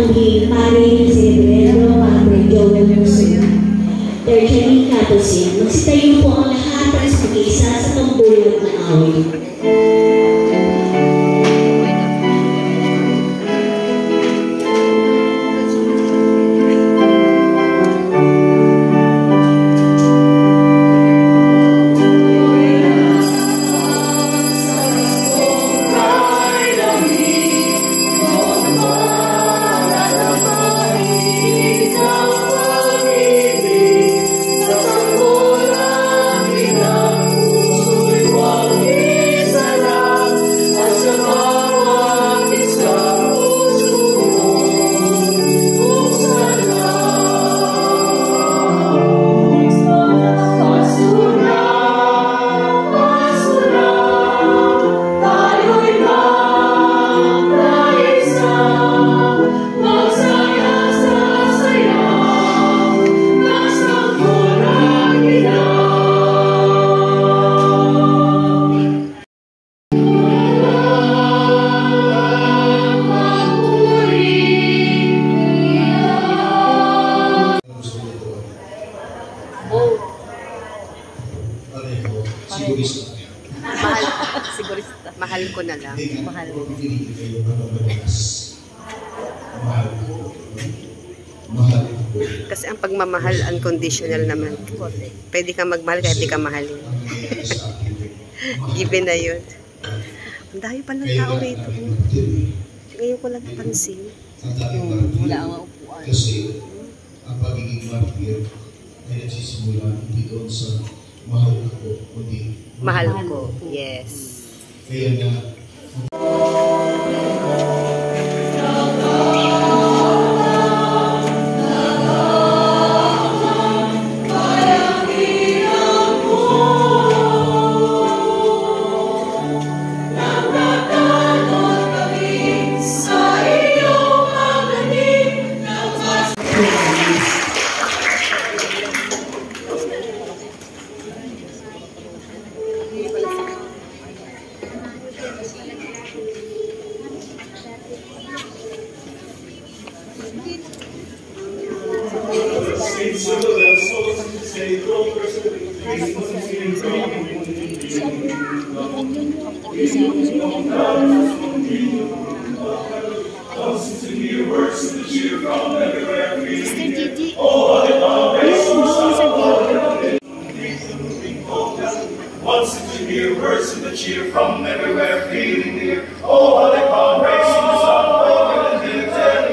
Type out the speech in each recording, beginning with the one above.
panauhin Pare Cerebrero, Padre Joel Musul, Tertiary Capucin. Magsitayo po ang lahat at mag-isa sa tambulan ng awit. Mahal ko na lang. Mahal ko. Kasi ang pagmamahal, unconditional naman. Pwede kang magmahal kahit di ka mahalin. Given na yun. Ang dami palang tao rito. Ngayon ko lang napansin. Wala ang upuan. Kasi ang pagiging martir ay nagsisimula hindi doon sa mahal ko, kundi mahal ko, yes. Kaya nga, once to hear words of the cheer from everywhere, feeling near. Oh, how they come racing the sun over the hills and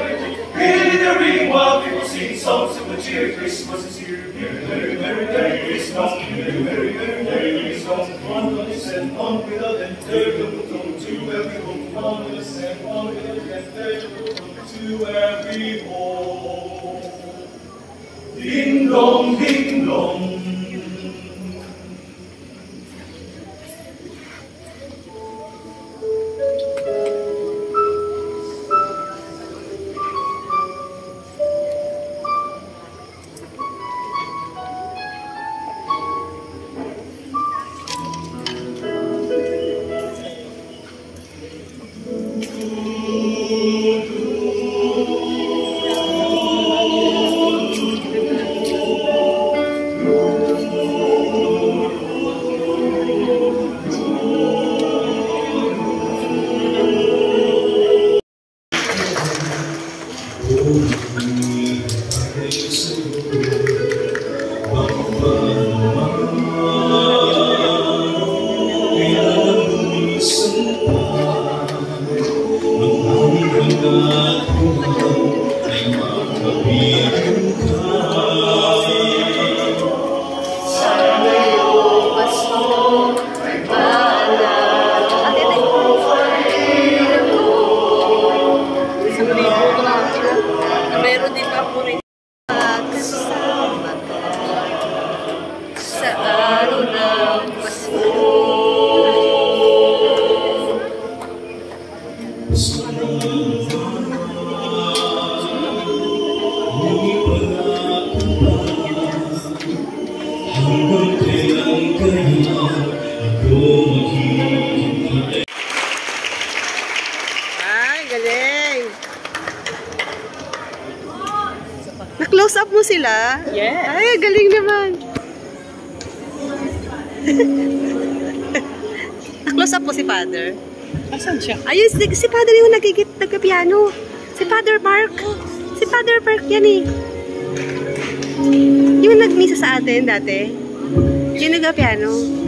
reading the ring while people sing songs of the cheer. Christmas is here. Merry, merry, merry, merry Christmas. Merry, merry, merry, merry Christmas. One with us and one without them. There will come to every home. One with us and one without them. There will come to every home. Ding dong, ding dong. Meron din ako rin kasama ka sa araw ng Pasko. Na-close up mo sila? Yes. Ay, galing naman. Na-close up mo si Father? Asan siya? Ayun, si Father yung nag-piano. Si Father Mark. Si Father Mark yan eh. Yung nag-misa sa atin dati. Yung nag-piano.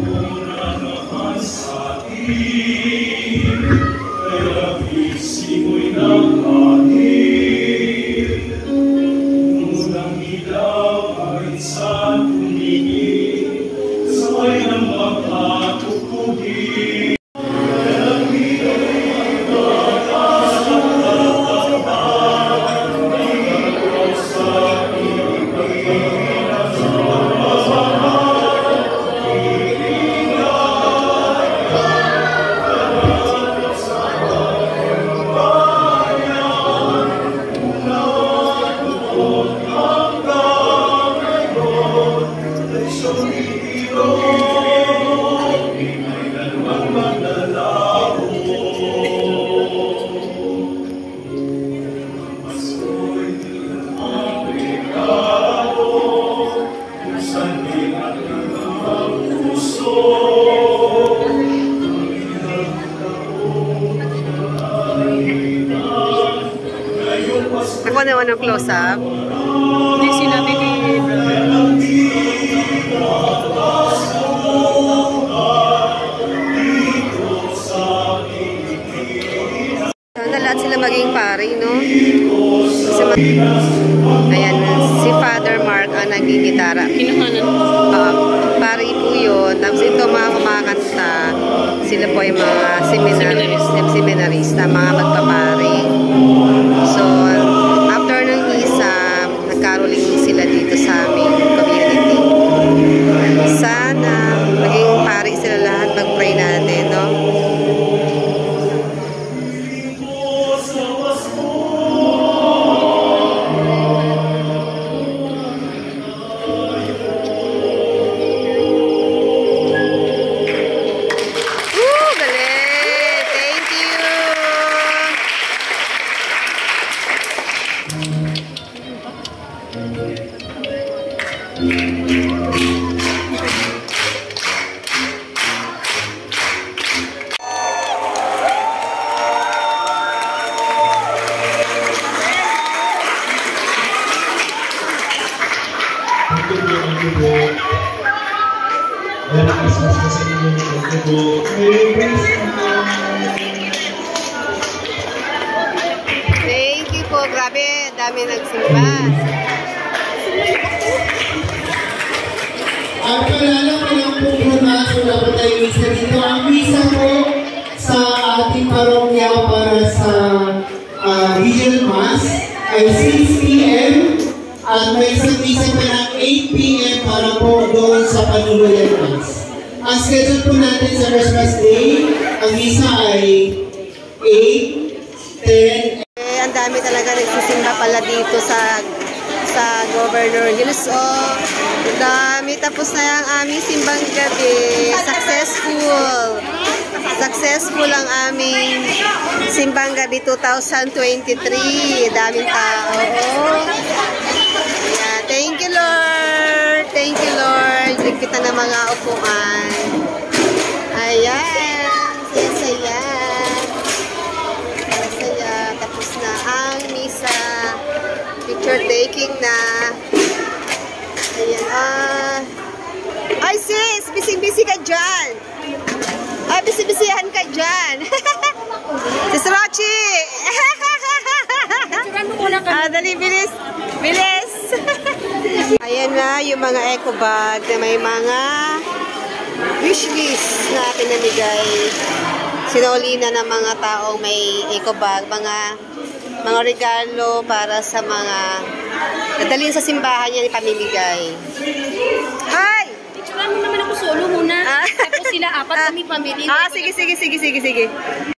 Ako naman ng close-up. Hindi sinabi ni Sana lahat sila maging pari, no? Kasi ayan, si Father Mark ang nagigitara. kinuhanan. Pari po yun. Tapos ito mga kumakanta. Sila po yung mga seminarista, mga magpapari. So, after ng isa, nagkaroling sila dito sa aming community. Sana maging pari sila lahat. Mag-pray natin, no? Thank you po. Grabe, dami nagsimba. At paalala ko lang po muna, wala po tayo misa dito. Ang misa po sa ating parokya para sa Regional Mass ay 6 p.m. At may isang misa pa ng 8 p.m. para po doon sa Panuluyan Mass. Ang schedule po natin sa Christmas Day, ang misa ay 8, 10, Ang dami talaga nagsisimba pala dito sa Governor Hills. Oh, dami. Tapos na ang aming simbang gabi. Successful ang aming simbang gabi 2023. Daming tao. Yeah, thank you, Lord. Thank you, Lord. Kita ng mga upuan. Ayan. Saya-saya. Tapos na ang misa. Picture taking na. Ayan. Ay sis, busy-busy ka dyan. Ay, busy-busyhan ka dyan. Sis Rochi. Dali, bilis. Bilis. Ayan na yung mga eco bag na may mga wish list na pinamigay. Sinaulina ng mga taong may eco bag, mga regalo para sa mga dadalhin sa simbahan niya ni pamimigay. Hi! Picturean mo naman ako solo muna. Tapos sila apat kami family. Sige.